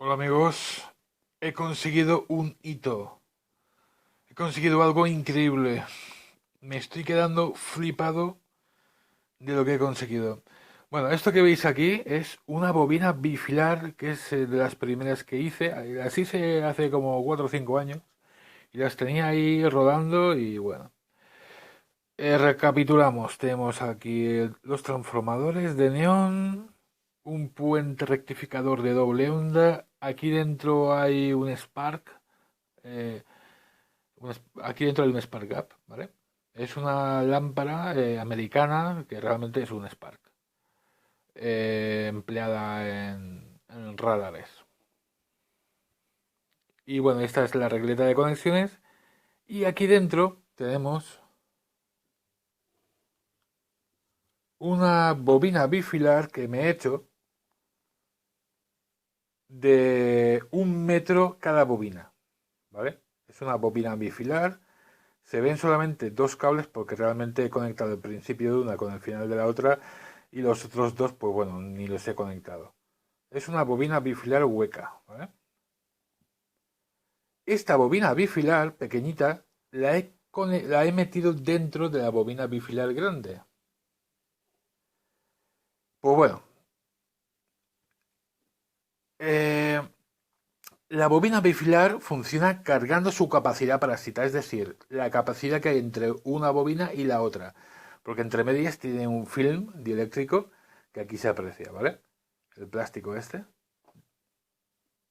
Hola amigos, he conseguido un hito, he conseguido algo increíble. Me estoy quedando flipado de lo que he conseguido. Bueno, esto que veis aquí es una bobina bifilar que es de las primeras que hice. Las hice hace como 4 o 5 años y las tenía ahí rodando y bueno. Recapitulamos, tenemos aquí los transformadores de neón, un puente rectificador de doble onda, aquí dentro hay un Spark. eh, Aquí dentro hay un Spark Gap, ¿vale? Es una lámpara americana que realmente es un Spark, empleada en radares. Y bueno, esta es la regleta de conexiones. Y aquí dentro tenemos una bobina bifilar que me he hecho de 1 metro cada bobina, ¿vale? Es una bobina bifilar. Se ven solamente dos cables porque realmente he conectado el principio de una con el final de la otra y los otros dos, pues bueno, ni los he conectado. Es una bobina bifilar hueca, ¿vale? Esta bobina bifilar pequeñita la he metido dentro de la bobina bifilar grande. Pues bueno, eh, la bobina bifilar funciona cargando su capacidad parásita, es decir, la capacidad que hay entre una bobina y la otra. Porque entre medias tiene un film dieléctrico que aquí se aprecia, ¿vale? El plástico este,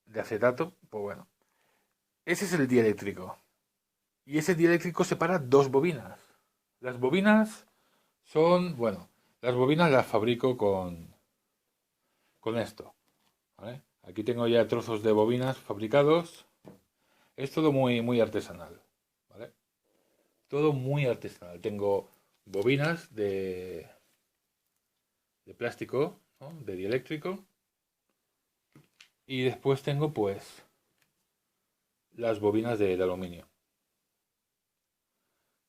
de acetato, pues bueno. Ese es el dieléctrico. Y ese dieléctrico separa dos bobinas. Las bobinas son, bueno, las bobinas las fabrico con esto, ¿vale? Aquí tengo ya trozos de bobinas fabricados. Es todo muy artesanal, ¿vale? Todo muy artesanal. Tengo bobinas de plástico, ¿no? De dieléctrico. Y después tengo, pues, las bobinas de aluminio.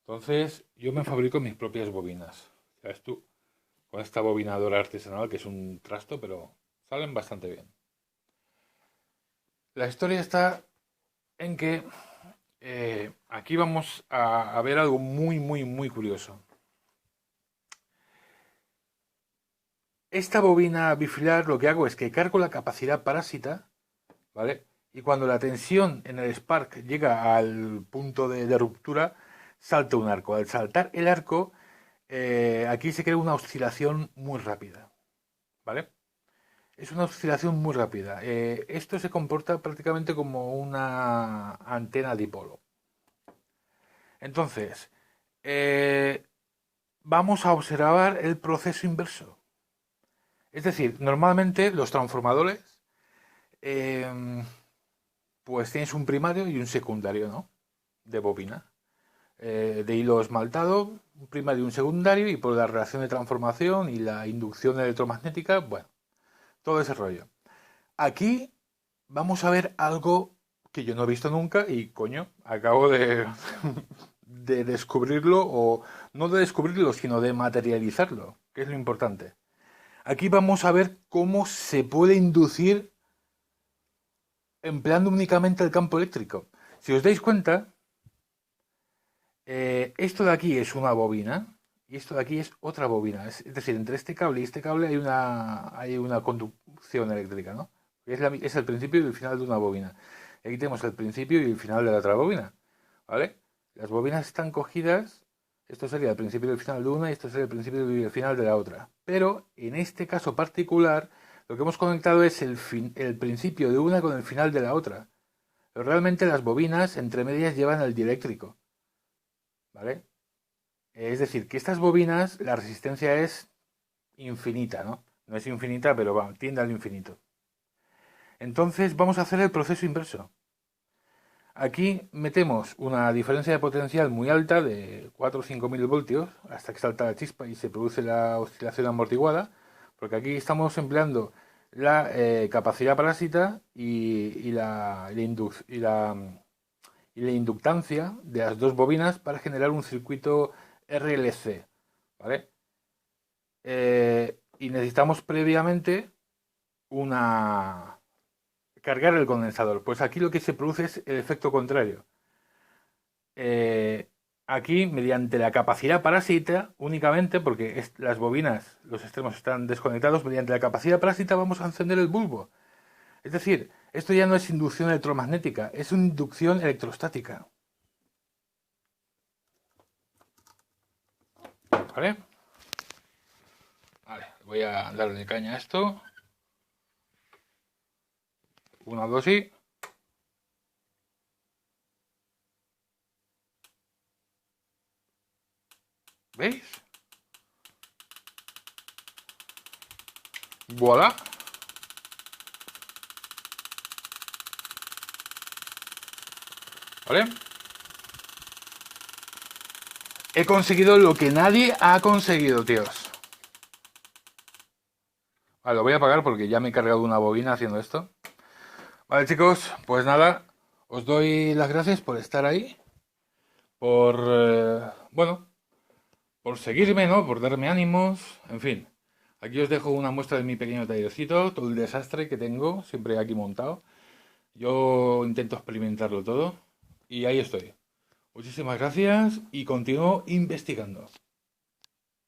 Entonces, yo me fabrico mis propias bobinas. ¿Sabes tú? Con esta bobinadora artesanal, que es un trasto, pero salen bastante bien. La historia está en que aquí vamos a ver algo muy curioso. Esta bobina bifilar lo que hago es que cargo la capacidad parásita, ¿vale? Y cuando la tensión en el spark llega al punto de ruptura, salta un arco. Al saltar el arco, aquí se crea una oscilación muy rápida, ¿vale? Es una oscilación muy rápida. Esto se comporta prácticamente como una antena dipolo. Entonces, eh, vamos a observar el proceso inverso. Es decir, normalmente los transformadores, eh, pues tienes un primario y un secundario, ¿no? De bobina. De hilo esmaltado, un primario y un secundario, y por la reacción de transformación y la inducción electromagnética, bueno, todo ese rollo. Aquí vamos a ver algo que yo no he visto nunca y, coño, acabo de descubrirlo, o no de descubrirlo, sino de materializarlo, que es lo importante. Aquí vamos a ver cómo se puede inducir empleando únicamente el campo eléctrico. Si os dais cuenta, esto de aquí es una bobina y esto de aquí es otra bobina. Es decir, entre este cable y este cable hay una conducción eléctrica, ¿no? Es el principio y el final de una bobina. Aquí tenemos el principio y el final de la otra bobina, ¿vale? Las bobinas están cogidas, esto sería el principio y el final de una y esto sería el principio y el final de la otra. Pero en este caso particular, lo que hemos conectado es el principio de una con el final de la otra. Pero realmente las bobinas entre medias llevan el dieléctrico, ¿vale? Es decir, que estas bobinas, la resistencia es infinita, ¿no? No es infinita, pero va, tiende al infinito. Entonces vamos a hacer el proceso inverso. Aquí metemos una diferencia de potencial muy alta de 4 o 5 mil voltios hasta que salta la chispa y se produce la oscilación amortiguada, porque aquí estamos empleando la capacidad parásita y la inductancia de las dos bobinas para generar un circuito RLC, ¿vale? Y necesitamos previamente una cargar el condensador. Pues aquí lo que se produce es el efecto contrario. Aquí, mediante la capacidad parásita, únicamente, porque las bobinas, los extremos están desconectados, mediante la capacidad parásita vamos a encender el bulbo. Es decir, esto ya no es inducción electromagnética, es una inducción electrostática. ¿Vale? Vale, voy a darle caña a esto. Una dosis. ¿Veis? Voilà. ¿Vale? He conseguido lo que nadie ha conseguido, tíos. Vale, lo voy a apagar porque ya me he cargado una bobina haciendo esto. Vale, chicos, pues nada, os doy las gracias por estar ahí, por, bueno, por seguirme, ¿no? Por darme ánimos, en fin. Aquí os dejo una muestra de mi pequeño tallercito, todo el desastre que tengo, siempre aquí montado. Yo intento experimentarlo todo y ahí estoy. Muchísimas gracias y continúo investigando.